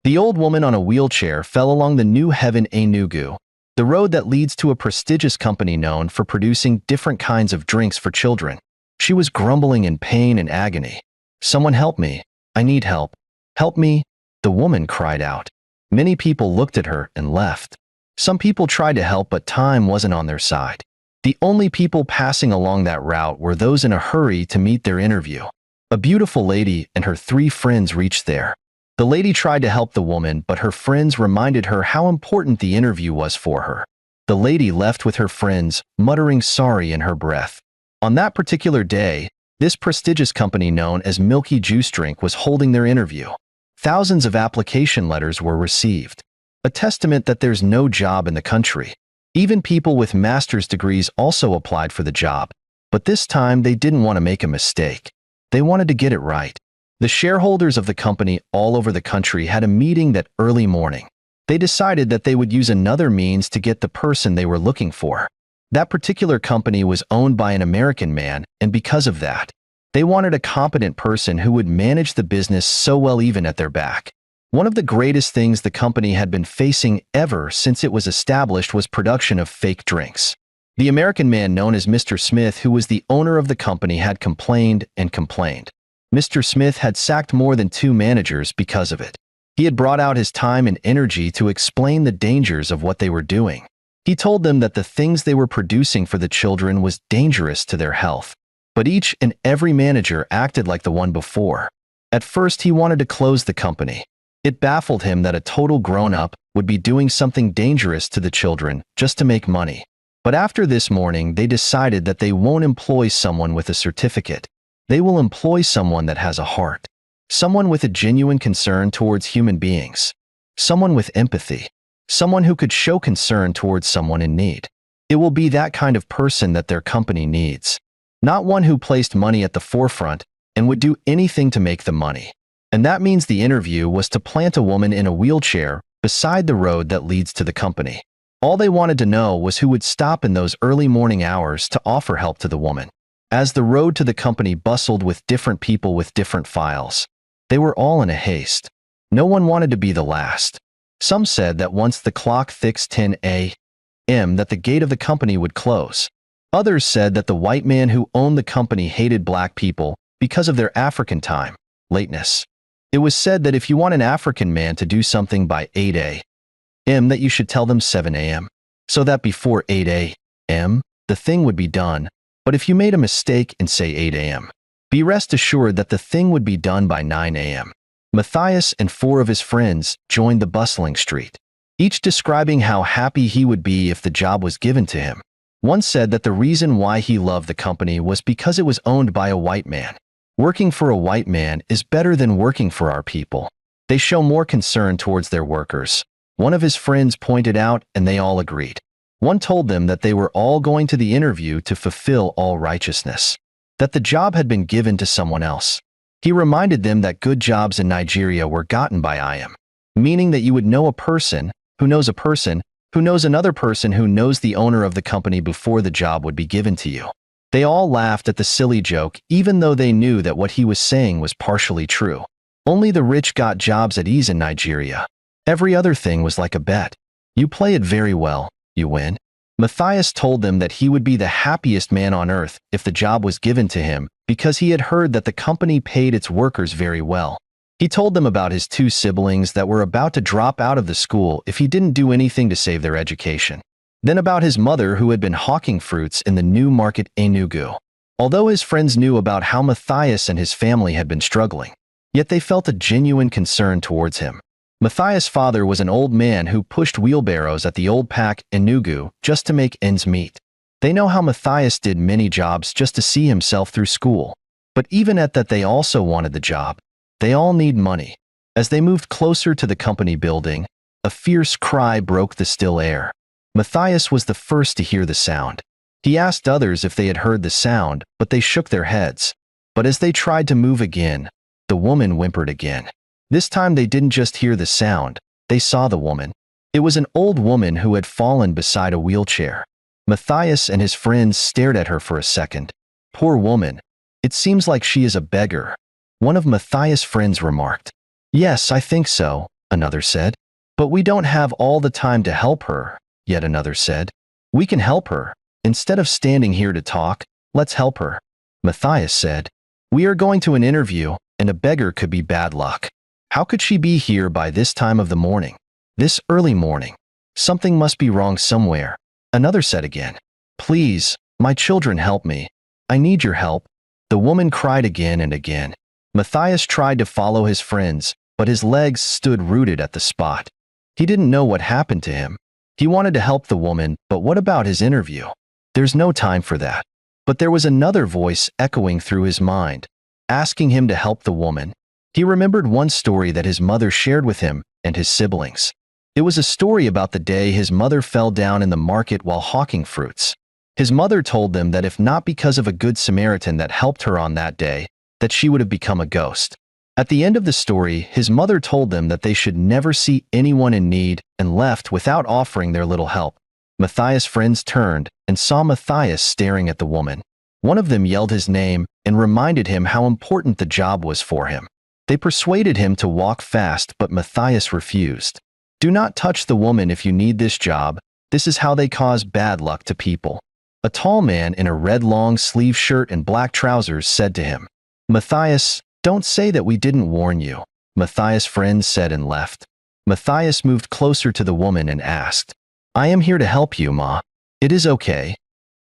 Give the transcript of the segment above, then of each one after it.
The old woman on a wheelchair fell along the New Heaven Enugu, the road that leads to a prestigious company known for producing different kinds of drinks for children. She was grumbling in pain and agony. "Someone help me. I need help. Help me," the woman cried out. Many people looked at her and left. Some people tried to help, but time wasn't on their side. The only people passing along that route were those in a hurry to meet their interview. A beautiful lady and her 3 friends reached there. The lady tried to help the woman, but her friends reminded her how important the interview was for her. The lady left with her friends, muttering sorry in her breath. On that particular day, this prestigious company known as Milky Juice Drink was holding their interview. Thousands of application letters were received, a testament that there's no job in the country. Even people with master's degrees also applied for the job, but this time they didn't want to make a mistake. They wanted to get it right. The shareholders of the company all over the country had a meeting that early morning. They decided that they would use another means to get the person they were looking for. That particular company was owned by an American man, and because of that, they wanted a competent person who would manage the business so well even at their back. One of the greatest things the company had been facing ever since it was established was production of fake drinks. The American man known as Mr. Smith, who was the owner of the company, had complained and complained. Mr. Smith had sacked more than 2 managers because of it. He had brought out his time and energy to explain the dangers of what they were doing. He told them that the things they were producing for the children was dangerous to their health. But each and every manager acted like the one before. At first, he wanted to close the company. It baffled him that a total grown-up would be doing something dangerous to the children just to make money. But after this morning, they decided that they won't employ someone with a certificate. They will employ someone that has a heart. Someone with a genuine concern towards human beings. Someone with empathy. Someone who could show concern towards someone in need. It will be that kind of person that their company needs. Not one who placed money at the forefront and would do anything to make the money. And that means the interview was to plant a woman in a wheelchair beside the road that leads to the company. All they wanted to know was who would stop in those early morning hours to offer help to the woman. As the road to the company bustled with different people with different files, they were all in a haste. No one wanted to be the last. Some said that once the clock fixed 10 a.m. that the gate of the company would close. Others said that the white man who owned the company hated black people because of their African time, lateness. It was said that if you want an African man to do something by 8 a.m. that you should tell them 7 a.m. so that before 8 a.m. the thing would be done. But if you made a mistake and say 8 a.m., be rest assured that the thing would be done by 9 a.m. Matthias and 4 of his friends joined the bustling street, each describing how happy he would be if the job was given to him. One said that the reason why he loved the company was because it was owned by a white man. Working for a white man is better than working for our people. They show more concern towards their workers. One of his friends pointed out, and they all agreed. One told them that they were all going to the interview to fulfill all righteousness, that the job had been given to someone else. He reminded them that good jobs in Nigeria were gotten by I am, meaning that you would know a person who knows a person who knows another person who knows the owner of the company before the job would be given to you. They all laughed at the silly joke, even though they knew that what he was saying was partially true. Only the rich got jobs at ease in Nigeria. Every other thing was like a bet. You play it very well, you win. Matthias told them that he would be the happiest man on earth if the job was given to him because he had heard that the company paid its workers very well. He told them about his 2 siblings that were about to drop out of the school if he didn't do anything to save their education. Then about his mother who had been hawking fruits in the new market Enugu. Although his friends knew about how Matthias and his family had been struggling, yet they felt a genuine concern towards him. Matthias' father was an old man who pushed wheelbarrows at the old pack Enugu just to make ends meet. They know how Matthias did many jobs just to see himself through school. But even at that, they also wanted the job. They all need money. As they moved closer to the company building, a fierce cry broke the still air. Matthias was the first to hear the sound. He asked others if they had heard the sound, but they shook their heads. But as they tried to move again, the woman whimpered again. This time they didn't just hear the sound, they saw the woman. It was an old woman who had fallen beside a wheelchair. Matthias and his friends stared at her for a second. Poor woman. It seems like she is a beggar. One of Matthias' friends remarked. Yes, I think so, another said. But we don't have all the time to help her, yet another said. We can help her. Instead of standing here to talk, let's help her. Matthias said. We are going to an interview, and a beggar could be bad luck. How could she be here by this time of the morning? This early morning. Something must be wrong somewhere. Another said again. Please, my children, help me. I need your help. The woman cried again and again. Matthias tried to follow his friends, but his legs stood rooted at the spot. He didn't know what happened to him. He wanted to help the woman, but what about his interview? There's no time for that. But there was another voice echoing through his mind, asking him to help the woman. He remembered one story that his mother shared with him and his siblings. It was a story about the day his mother fell down in the market while hawking fruits. His mother told them that if not because of a good Samaritan that helped her on that day, that she would have become a ghost. At the end of the story, his mother told them that they should never see anyone in need and left without offering their little help. Matthias' friends turned and saw Matthias staring at the woman. One of them yelled his name and reminded him how important the job was for him. They persuaded him to walk fast, but Matthias refused. Do not touch the woman if you need this job. This is how they cause bad luck to people. A tall man in a red long-sleeve shirt and black trousers said to him, Matthias, don't say that we didn't warn you. Matthias' friends said and left. Matthias moved closer to the woman and asked, I am here to help you, Ma. It is okay.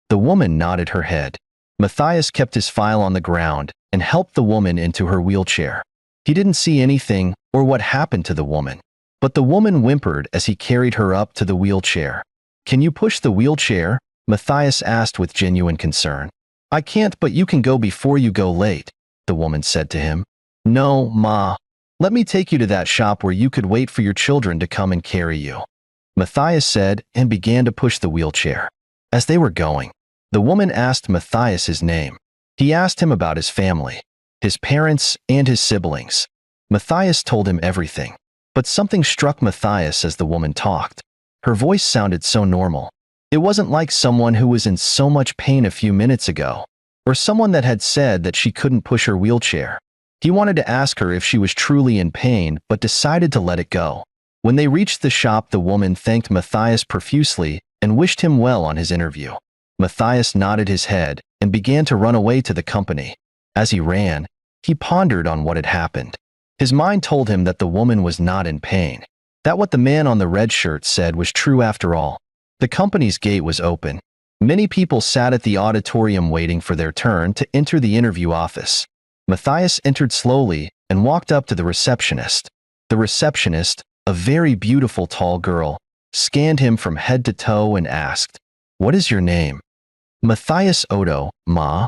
The woman nodded her head. Matthias kept his file on the ground and helped the woman into her wheelchair. He didn't see anything or what happened to the woman, but the woman whimpered as he carried her up to the wheelchair. Can you push the wheelchair? Matthias asked with genuine concern. I can't, but you can go before you go late, the woman said to him. No, Ma. Let me take you to that shop where you could wait for your children to come and carry you. Matthias said and began to push the wheelchair. As they were going, the woman asked Matthias his name. He asked him about his family, his parents, and his siblings. Matthias told him everything, but something struck Matthias as the woman talked. Her voice sounded so normal. It wasn't like someone who was in so much pain a few minutes ago, or someone that had said that she couldn't push her wheelchair. He wanted to ask her if she was truly in pain, but decided to let it go. When they reached the shop, the woman thanked Matthias profusely and wished him well on his interview. Matthias nodded his head and began to run away to the company. As he ran, he pondered on what had happened. His mind told him that the woman was not in pain, that what the man on the red shirt said was true after all. The company's gate was open. Many people sat at the auditorium waiting for their turn to enter the interview office. Matthias entered slowly and walked up to the receptionist. The receptionist, a very beautiful tall girl, scanned him from head to toe and asked, What is your name? Matthias Otto, Ma.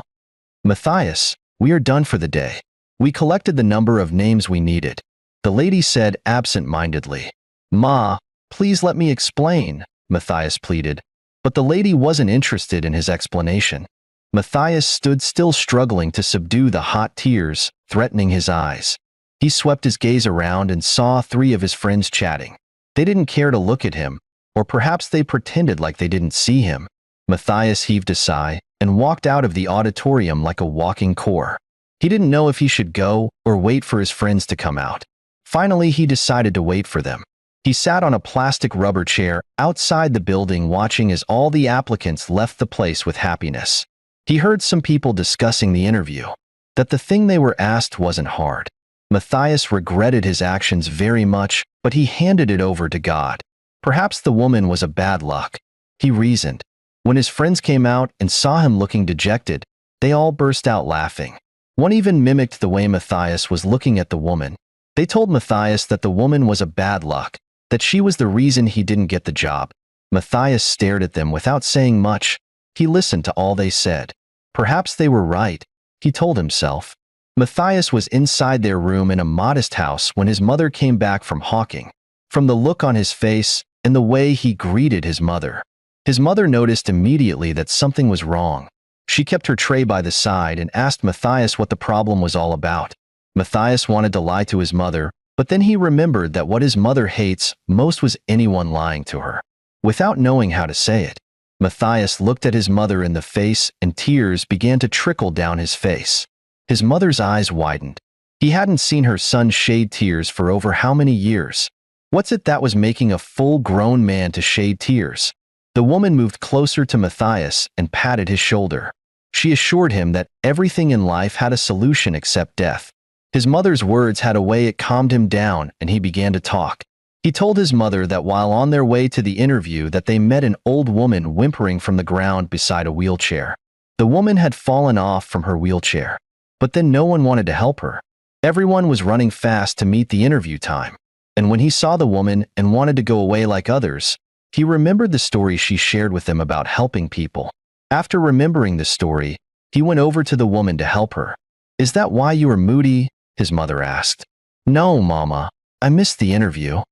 Matthias, we are done for the day. We collected the number of names we needed. The lady said absent-mindedly. Ma, please let me explain, Matthias pleaded. But the lady wasn't interested in his explanation. Matthias stood still, struggling to subdue the hot tears threatening his eyes. He swept his gaze around and saw three of his friends chatting. They didn't care to look at him, or perhaps they pretended like they didn't see him. Matthias heaved a sigh and walked out of the auditorium like a walking corpse. He didn't know if he should go or wait for his friends to come out. Finally, he decided to wait for them. He sat on a plastic rubber chair outside the building, watching as all the applicants left the place with happiness. He heard some people discussing the interview, that the thing they were asked wasn't hard. Matthias regretted his actions very much, but he handed it over to God. Perhaps the woman was a bad luck, he reasoned. When his friends came out and saw him looking dejected, they all burst out laughing. One even mimicked the way Matthias was looking at the woman. They told Matthias that the woman was a bad luck, that she was the reason he didn't get the job. Matthias stared at them without saying much. He listened to all they said. Perhaps they were right, he told himself. Matthias was inside their room in a modest house when his mother came back from hawking. From the look on his face and the way he greeted his mother noticed immediately that something was wrong. She kept her tray by the side and asked Matthias what the problem was all about. Matthias wanted to lie to his mother, but then he remembered that what his mother hates most was anyone lying to her. Without knowing how to say it, Matthias looked at his mother in the face and tears began to trickle down his face. His mother's eyes widened. He hadn't seen her son shed tears for over how many years. What's it that was making a full-grown man to shed tears? The woman moved closer to Matthias and patted his shoulder. She assured him that everything in life had a solution except death. His mother's words had a way it calmed him down, and he began to talk. He told his mother that while on their way to the interview that they met an old woman whimpering from the ground beside a wheelchair. The woman had fallen off from her wheelchair. But then no one wanted to help her. Everyone was running fast to meet the interview time. And when he saw the woman and wanted to go away like others, he remembered the story she shared with them about helping people. After remembering the story, he went over to the woman to help her. "Is that why you are moody?" his mother asked. "No, Mama. I missed the interview.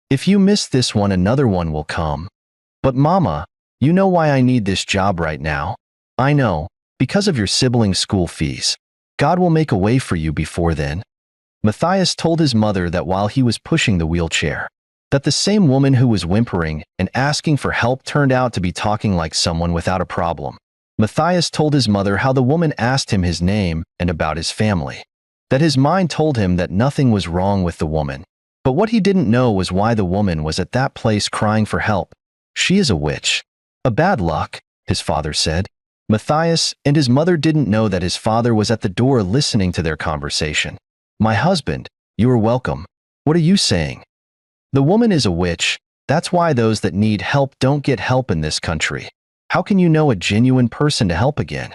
If you miss this one, another one will come." "But Mama, you know why I need this job right now." "I know, because of your siblings' school fees. God will make a way for you before then." Matthias told his mother that while he was pushing the wheelchair, that the same woman who was whimpering and asking for help turned out to be talking like someone without a problem. Matthias told his mother how the woman asked him his name and about his family, that his mind told him that nothing was wrong with the woman. But what he didn't know was why the woman was at that place crying for help. "She is a witch." "A bad luck," his father said. Matthias and his mother didn't know that his father was at the door listening to their conversation. "My husband, you are welcome. What are you saying?" "The woman is a witch. That's why those that need help don't get help in this country. How can you know a genuine person to help again?"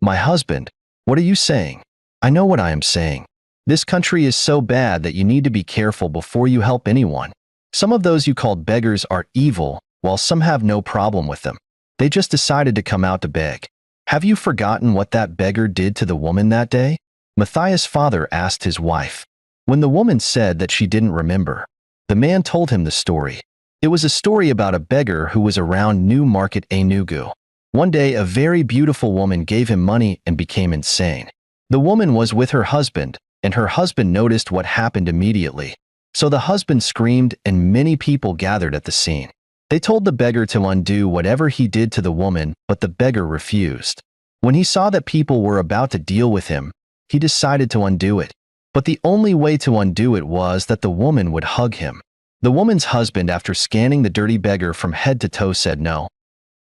"My husband, what are you saying?" "I know what I am saying. This country is so bad that you need to be careful before you help anyone. Some of those you called beggars are evil, while some have no problem with them. They just decided to come out to beg. Have you forgotten what that beggar did to the woman that day?" Matthias' father asked his wife. When the woman said that she didn't remember, the man told him the story. It was a story about a beggar who was around New Market Enugu. One day, a very beautiful woman gave him money and became insane. The woman was with her husband, and her husband noticed what happened immediately. So the husband screamed, and many people gathered at the scene. They told the beggar to undo whatever he did to the woman, but the beggar refused. When he saw that people were about to deal with him, he decided to undo it. But the only way to undo it was that the woman would hug him. The woman's husband, after scanning the dirty beggar from head to toe, said no.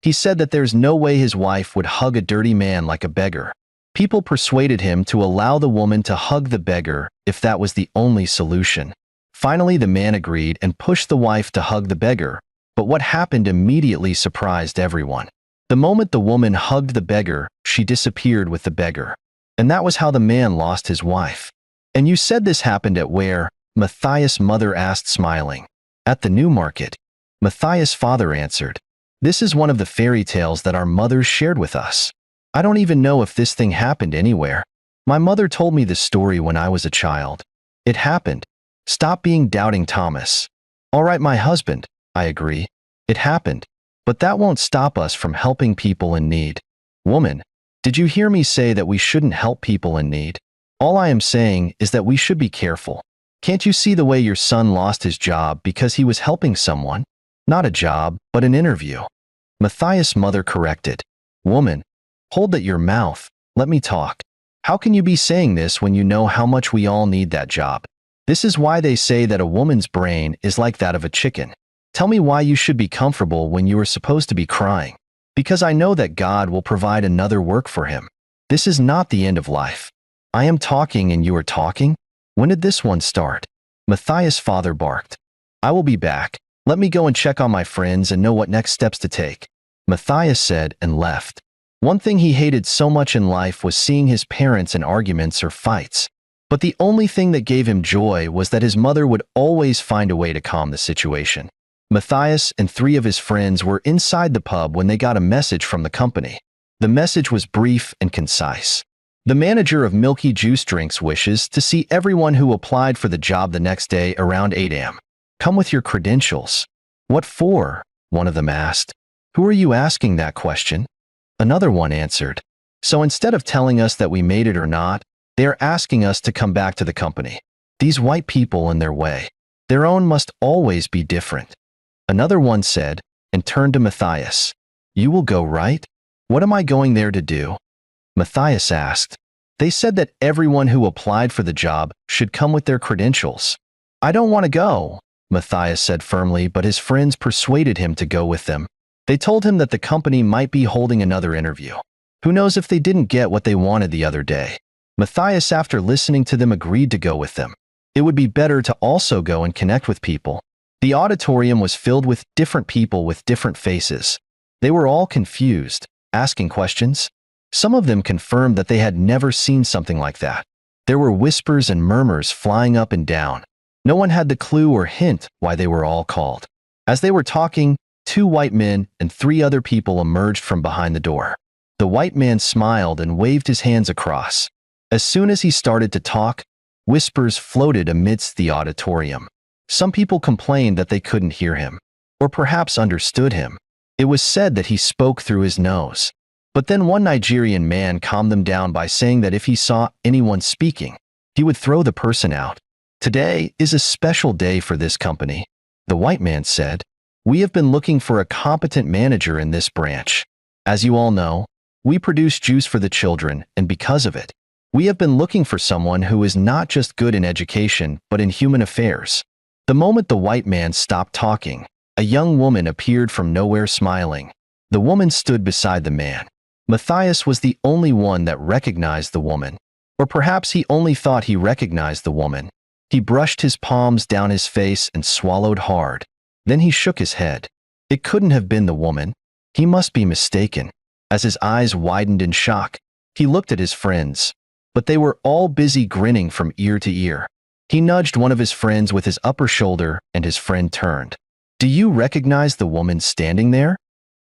He said that there's no way his wife would hug a dirty man like a beggar. People persuaded him to allow the woman to hug the beggar if that was the only solution. Finally, the man agreed and pushed the wife to hug the beggar, but what happened immediately surprised everyone. The moment the woman hugged the beggar, she disappeared with the beggar. And that was how the man lost his wife. "And you said this happened at where?" Matthias' mother asked, smiling. "At the New Market." Matthias' father answered. "This is one of the fairy tales that our mothers shared with us. I don't even know if this thing happened anywhere. My mother told me this story when I was a child. It happened. Stop being doubting Thomas." "All right, my husband, I agree. It happened. But that won't stop us from helping people in need." "Woman, did you hear me say that we shouldn't help people in need? All I am saying is that we should be careful. Can't you see the way your son lost his job because he was helping someone? Not a job, but an interview." Matthias' mother corrected. "Woman, hold that your mouth. Let me talk. How can you be saying this when you know how much we all need that job? This is why they say that a woman's brain is like that of a chicken. Tell me why you should be comfortable when you are supposed to be crying. Because I know that God will provide another work for him. This is not the end of life. I am talking and you are talking? When did this one start?" Matthias' father barked. "I will be back. Let me go and check on my friends and know what next steps to take," Matthias said and left. One thing he hated so much in life was seeing his parents in arguments or fights. But the only thing that gave him joy was that his mother would always find a way to calm the situation. Matthias and 3 of his friends were inside the pub when they got a message from the company. The message was brief and concise. "The manager of Milky Juice Drinks wishes to see everyone who applied for the job the next day around 8 a.m. Come with your credentials." "What for?" one of them asked. "Who are you asking that question?" Another one answered. "So instead of telling us that we made it or not, they are asking us to come back to the company. These white people and their way. Their own must always be different." Another one said, and turned to Matthias. "You will go, right? What am I going there to do?" Matthias asked. "They said that everyone who applied for the job should come with their credentials." "I don't want to go," Matthias said firmly, but his friends persuaded him to go with them. They told him that the company might be holding another interview. Who knows if they didn't get what they wanted the other day? Matthias, after listening to them, agreed to go with them. It would be better to also go and connect with people. The auditorium was filled with different people with different faces. They were all confused, asking questions. Some of them confirmed that they had never seen something like that. There were whispers and murmurs flying up and down. No one had the clue or hint why they were all called. As they were talking, 2 white men and 3 other people emerged from behind the door. The white man smiled and waved his hands across. As soon as he started to talk, whispers floated amidst the auditorium. Some people complained that they couldn't hear him, or perhaps understood him. It was said that he spoke through his nose. But then one Nigerian man calmed them down by saying that if he saw anyone speaking, he would throw the person out. Today is a special day for this company, the white man said. We have been looking for a competent manager in this branch. As you all know, we produce juice for the children, and because of it, we have been looking for someone who is not just good in education, but in human affairs. The moment the white man stopped talking, a young woman appeared from nowhere smiling. The woman stood beside the man. Matthias was the only one that recognized the woman. Or perhaps he only thought he recognized the woman. He brushed his palms down his face and swallowed hard. Then he shook his head. It couldn't have been the woman. He must be mistaken. As his eyes widened in shock, he looked at his friends, but they were all busy grinning from ear to ear. He nudged one of his friends with his upper shoulder, and his friend turned. "Do you recognize the woman standing there?"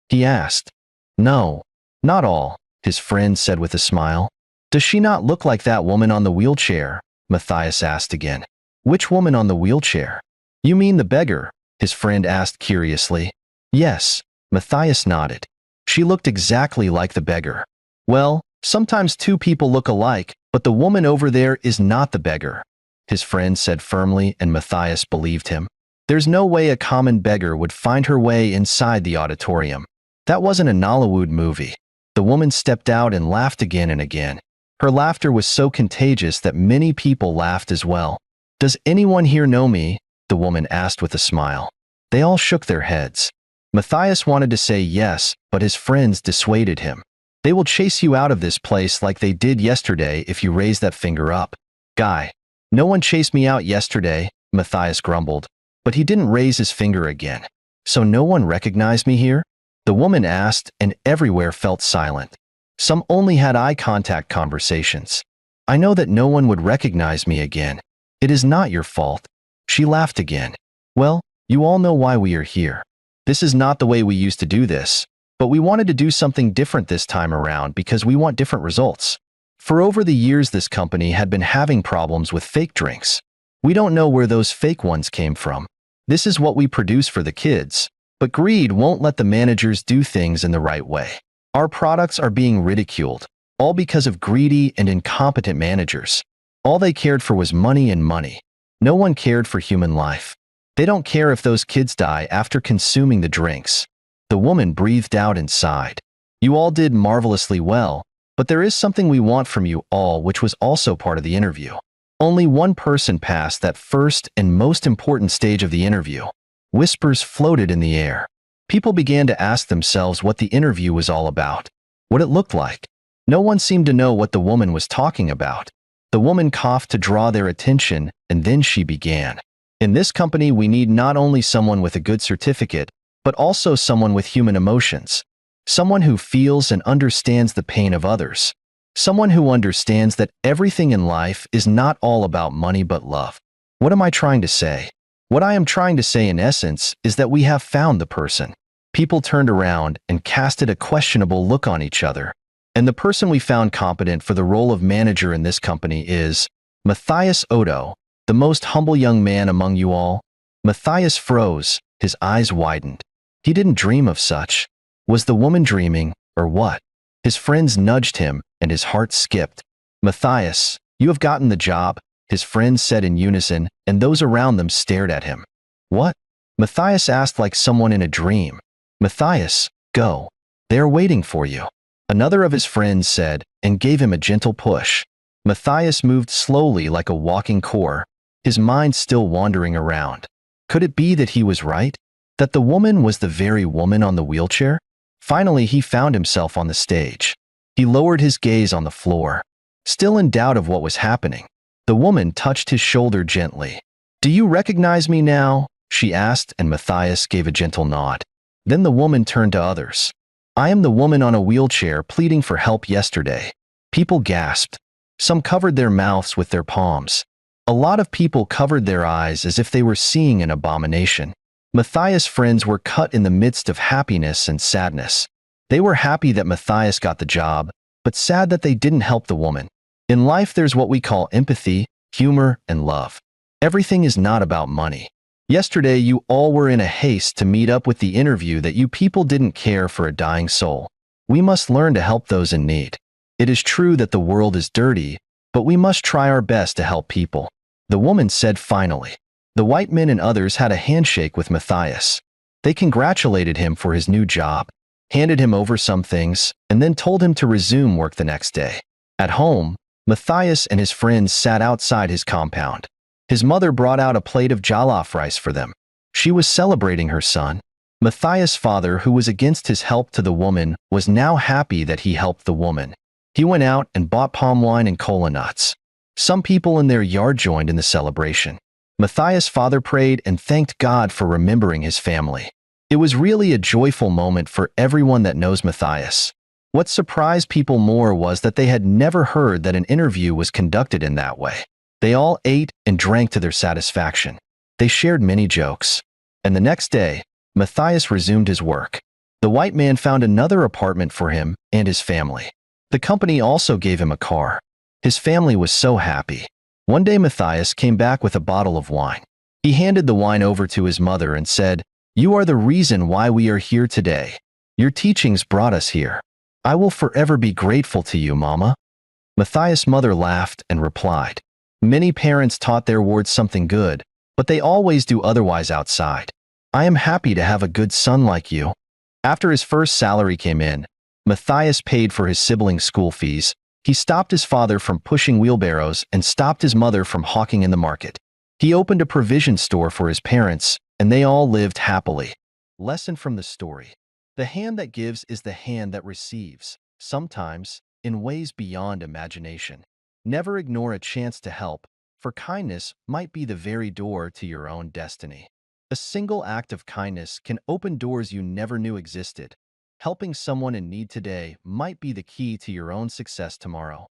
he asked. "No, not all," his friend said with a smile. "Does she not look like that woman on the wheelchair?" Matthias asked again. "Which woman on the wheelchair?" "You mean the beggar?" his friend asked curiously. "Yes," Matthias nodded. "She looked exactly like the beggar." "Well, sometimes 2 people look alike, but the woman over there is not the beggar," his friend said firmly, and Matthias believed him. There's no way a common beggar would find her way inside the auditorium. That wasn't a Nollywood movie. The woman stepped out and laughed again and again. Her laughter was so contagious that many people laughed as well. "Does anyone here know me?" the woman asked with a smile. They all shook their heads. Matthias wanted to say yes, but his friends dissuaded him. "They will chase you out of this place like they did yesterday if you raise that finger up." "Guy, no one chased me out yesterday," Matthias grumbled, but he didn't raise his finger again. "So no one recognized me here?" the woman asked, and everywhere felt silent. Some only had eye contact conversations. "I know that no one would recognize me again. It is not your fault." She laughed again. "Well, you all know why we are here. This is not the way we used to do this, but we wanted to do something different this time around because we want different results. For over the years, this company had been having problems with fake drinks. We don't know where those fake ones came from. This is what we produce for the kids, but greed won't let the managers do things in the right way. Our products are being ridiculed, all because of greedy and incompetent managers. All they cared for was money and money. No one cared for human life. They don't care if those kids die after consuming the drinks." The woman breathed out and sighed. "You all did marvelously well, but there is something we want from you all, which was also part of the interview. Only one person passed that first and most important stage of the interview." Whispers floated in the air. People began to ask themselves what the interview was all about, what it looked like. No one seemed to know what the woman was talking about. The woman coughed to draw their attention, and then she began. "In this company, we need not only someone with a good certificate, but also someone with human emotions. Someone who feels and understands the pain of others. Someone who understands that everything in life is not all about money but love." What am I trying to say? What I am trying to say in essence is that we have found the person. People turned around and casted a questionable look on each other. And the person we found competent for the role of manager in this company is Matthias Odo, the most humble young man among you all. Matthias froze, his eyes widened. He didn't dream of such. Was the woman dreaming, or what? His friends nudged him, and his heart skipped. "Matthias, you have gotten the job," his friends said in unison, and those around them stared at him. "What?" Matthias asked like someone in a dream. "Matthias, go. They are waiting for you," another of his friends said, and gave him a gentle push. Matthias moved slowly like a walking core, his mind still wandering around. Could it be that he was right? That the woman was the very woman on the wheelchair? Finally, he found himself on the stage. He lowered his gaze on the floor. Still in doubt of what was happening, the woman touched his shoulder gently. "Do you recognize me now?" she asked, and Matthias gave a gentle nod. Then the woman turned to others. "I am the woman on a wheelchair pleading for help yesterday." People gasped. Some covered their mouths with their palms. A lot of people covered their eyes as if they were seeing an abomination. Matthias' friends were cut in the midst of happiness and sadness. They were happy that Matthias got the job, but sad that they didn't help the woman. In life, there's what we call empathy, humor, and love. Everything is not about money. Yesterday, you all were in a haste to meet up with the interview that you people didn't care for a dying soul. We must learn to help those in need. It is true that the world is dirty, but we must try our best to help people. The woman said finally. The white men and others had a handshake with Matthias. They congratulated him for his new job, handed him over some things, and then told him to resume work the next day. At home, Matthias and his friends sat outside his compound. His mother brought out a plate of jollof rice for them. She was celebrating her son. Matthias' father, who was against his help to the woman, was now happy that he helped the woman. He went out and bought palm wine and cola nuts. Some people in their yard joined in the celebration. Matthias' father prayed and thanked God for remembering his family. It was really a joyful moment for everyone that knows Matthias. What surprised people more was that they had never heard that an interview was conducted in that way. They all ate and drank to their satisfaction. They shared many jokes. And the next day, Matthias resumed his work. The white man found another apartment for him and his family. The company also gave him a car. His family was so happy. One day Matthias came back with a bottle of wine. He handed the wine over to his mother and said, "You are the reason why we are here today. Your teachings brought us here. I will forever be grateful to you, Mama." Matthias' mother laughed and replied, "Many parents taught their wards something good, but they always do otherwise outside. I am happy to have a good son like you." After his first salary came in, Matthias paid for his siblings' school fees. He stopped his father from pushing wheelbarrows and stopped his mother from hawking in the market. He opened a provision store for his parents, and they all lived happily. Lesson from the story. The hand that gives is the hand that receives, sometimes in ways beyond imagination. Never ignore a chance to help, for kindness might be the very door to your own destiny. A single act of kindness can open doors you never knew existed. Helping someone in need today might be the key to your own success tomorrow.